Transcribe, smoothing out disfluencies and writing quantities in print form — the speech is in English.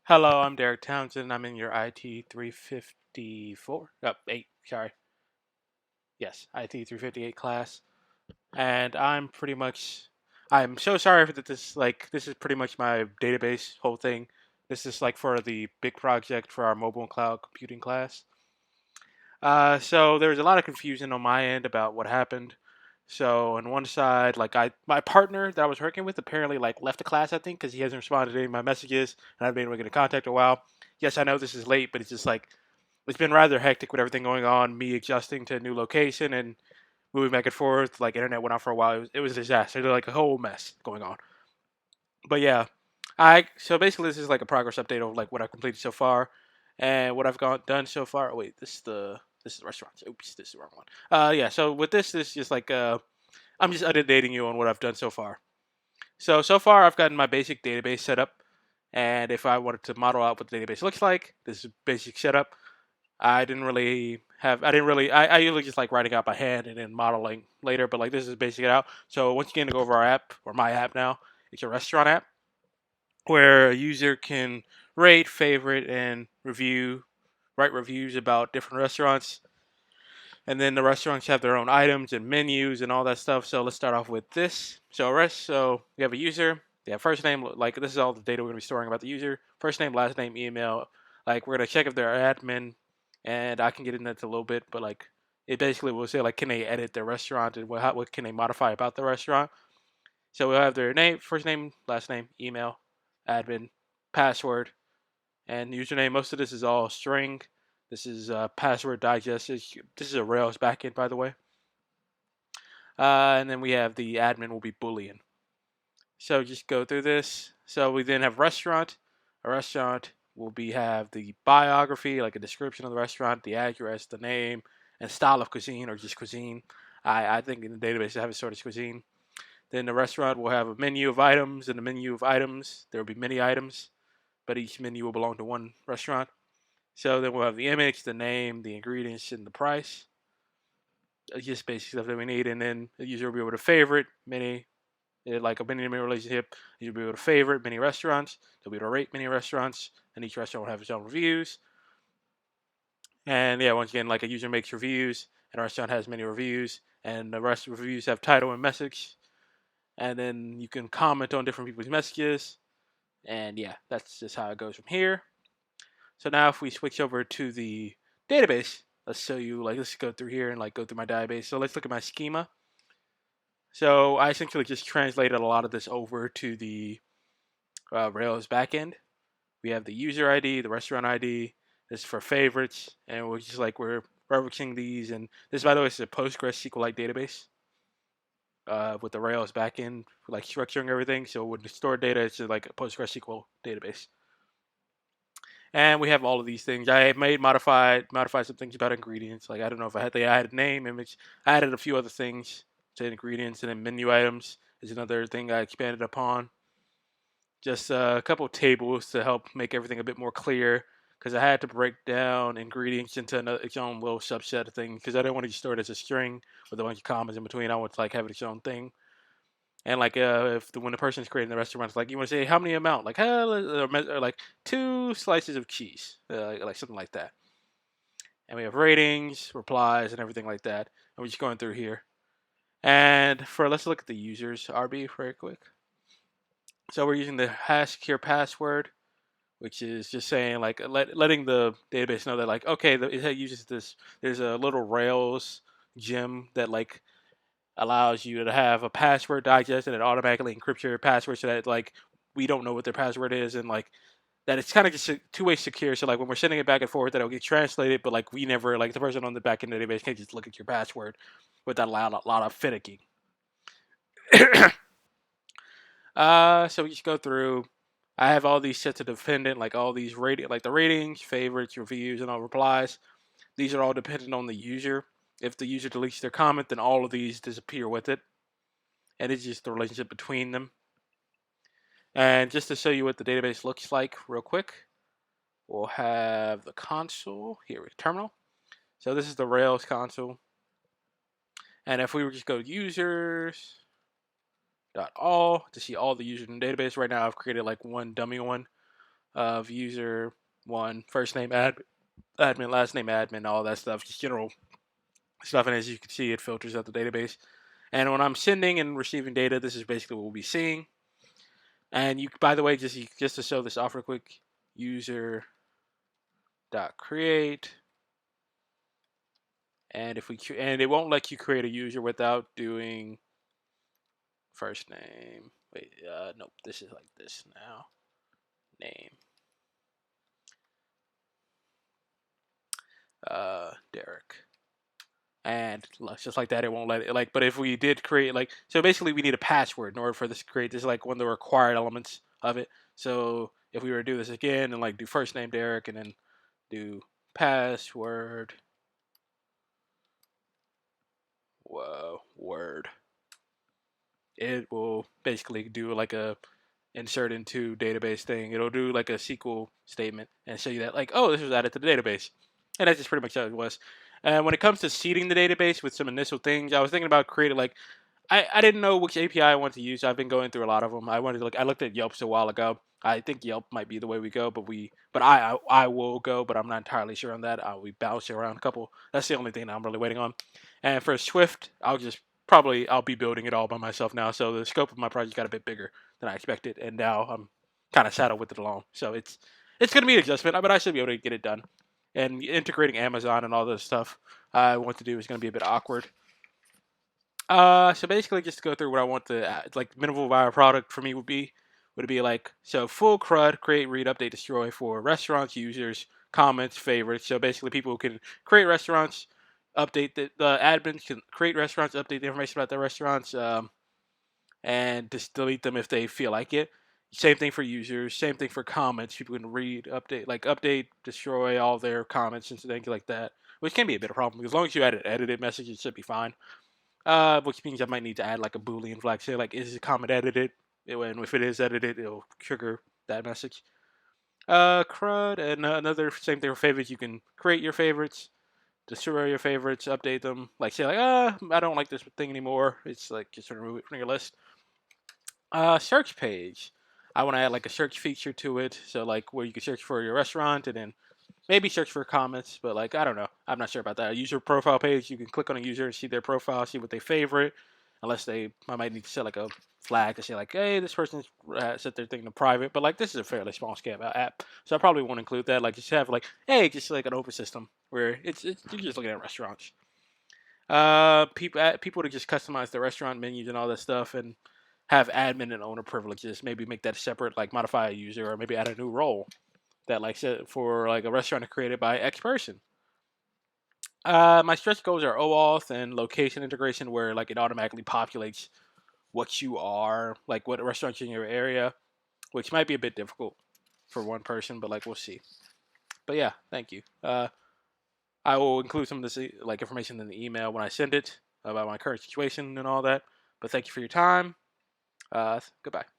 Hello, I'm Derek Townsend. I'm in your IT 354. 8, sorry. Yes, IT 358 class. And I'm so sorry that this is pretty much my database whole thing. This is like for the big project for our mobile and cloud computing class. So there was a lot of confusion on my end about what happened. So on one side, my partner that I was working with apparently like left the class, I think, because he hasn't responded to any of my messages, and I've been able to get in contact a while. Yes, I know this is late, but it's just like it's been rather hectic with everything going on. Me adjusting to a new location and moving back and forth. Like internet went out for a while. It was a disaster. There's like a whole mess going on. But yeah, I so basically this is like a progress update of like what I've completed so far and what I've done so far. Oh, wait, this is the restaurant. Oops, this is the wrong one. Yeah. So with this is just like I'm just updating you on what I've done so far. So far I've gotten my basic database set up, and if I wanted to model out what the database looks like, this is basic setup. I usually just like writing out by hand and then modeling later, but like this is basic it out. So once again, to go over our app or my app now, it's a restaurant app where a user can rate, favorite, and write reviews about different restaurants. And then the restaurants have their own items and menus and all that stuff. So let's start off with this. So we have a user. They have first name. Like this is all the data we're gonna be storing about the user. First name, last name, email. Like we're gonna check if they're admin, and I can get into that a little bit. But like it basically will say like can they edit their restaurant and what can they modify about the restaurant. So we'll have their name, first name, last name, email, admin, password, and username. Most of this is all string. This is password digest. This is a Rails backend, by the way. And then we have the admin will be Boolean. So just go through this. So we then have restaurant. A restaurant will be have the biography, like a description of the restaurant, the address, the name, and style of cuisine or just cuisine. I think in the database I have a sort of cuisine. Then the restaurant will have a menu of items. In the menu of items, there will be many items, but each menu will belong to one restaurant. So then we'll have the image, the name, the ingredients, and the price. Just basic stuff that we need. And then the user will be able to favorite many, like a many relationship. You'll be able to favorite many restaurants. They'll be able to rate many restaurants, and each restaurant will have its own reviews. And yeah, once again, like a user makes reviews, and a restaurant has many reviews, and the rest of the reviews have title and message. And then you can comment on different people's messages. And yeah, that's just how it goes from here. So now if we switch over to the database, let's show you, like, let's go through here and like go through my database. So let's look at my schema. So I essentially just translated a lot of this over to the Rails backend. We have the user ID, the restaurant ID. This is for favorites, and we're referencing these. And this, by the way, is a Postgres SQLite database with the Rails backend, like structuring everything. So when you store data, it's just like a PostgreSQL database. And we have all of these things. I made modified some things about ingredients. Like I don't know if I had a name, image. I added a few other things to ingredients, and then menu items is another thing I expanded upon. Just a couple tables to help make everything a bit more clear, because I had to break down ingredients into its own little subset of things, because I didn't want to just store it as a string with a bunch of commas in between. I want to like have it its own thing. And like when the person's creating the restaurant, it's like you want to say how many amount, like or like 2 slices of cheese, like something like that. And we have ratings, replies, and everything like that. And we're just going through here. And let's look at the users RB very quick. So we're using the hash secure password, which is just saying like letting the database know that like okay, it uses this. There's a little Rails gem that like allows you to have a password digest and it automatically encrypts your password so that like we don't know what their password is, and like that it's kind of just two-way secure. So like when we're sending it back and forth, that it'll get translated, but like we never like the person on the back end database can't just look at your password without a lot of finicking. So we just go through. I have all these set to dependent, like all these rating, like the ratings, favorites, reviews, and all replies. These are all dependent on the user. If the user deletes their comment, then all of these disappear with it, and it's just the relationship between them. And just to show you what the database looks like real quick, we'll have the console here with terminal. So this is the Rails console. And if we were just go to users.all to see all the users in the database, right now I've created like one dummy one. of user one, first name admin, last name admin, all that stuff, just general stuff. And as you can see, it filters out the database. And when I'm sending and receiving data, this is basically what we'll be seeing. And you, by the way, just to show this off real quick, user dot create, and it won't let you create a user without doing first name. Wait, nope, this is like this now. Name, Derek. And just like that, it won't let it, like, but if we did create, like, so basically we need a password in order for this to create. This is like one of the required elements of it. So if we were to do this again and like do first name Derek and then do password, word, it will basically do like a insert into database thing. It'll do like a SQL statement and show you that, like, oh, this was added to the database. And that's just pretty much how it was. And when it comes to seeding the database with some initial things, I was thinking about creating like, I didn't know which API I wanted to use. I've been going through a lot of them. I looked at Yelp a while ago. I think Yelp might be the way we go, but I will go, but I'm not entirely sure on that. We bounce around a couple. That's the only thing that I'm really waiting on. And for Swift, I'll be building it all by myself now. So the scope of my project got a bit bigger than I expected, and now I'm kind of saddled with it alone. So it's going to be an adjustment, but I should be able to get it done. And integrating Amazon and all this stuff I want to do is going to be a bit awkward. So basically, just to go through what I want to like minimal viable product for me would it be like, so full CRUD, create, read, update, destroy for restaurants, users, comments, favorites. So basically, people can create restaurants, update the admins can create restaurants, update the information about their restaurants, and just delete them if they feel like it. Same thing for users. Same thing for comments. People can read, update, destroy all their comments and things like that, which can be a bit of a problem. As long as you add an edited message, it should be fine. Which means I might need to add like a Boolean flag, say like, is the comment edited? And if it is edited, it'll trigger that message. CRUD, and another same thing for favorites. You can create your favorites, destroy your favorites, update them. Like say like, I don't like this thing anymore. It's like just remove it from your list. Search page. I want to add like a search feature to it, so like where you can search for your restaurant and then maybe search for comments, but like I don't know. I'm not sure about that. A user profile page, you can click on a user and see their profile, see what they favorite. I might need to set like a flag to say like, hey, this person's set their thing to private. But like this is a fairly small scale app, so I probably won't include that. Like just have like, hey, just like an open system where it's you're just looking at restaurants. People to just customize the restaurant menus and all that stuff and have admin and owner privileges. Maybe make that separate, like modify a user or maybe add a new role that like set for like a restaurant created by X person. My stretch goals are OAuth and location integration, where like it automatically populates what you are, like what restaurants in your area, which might be a bit difficult for one person, but like we'll see. But yeah, thank you. I will include some of this like information in the email when I send it about my current situation and all that. But thank you for your time. Goodbye.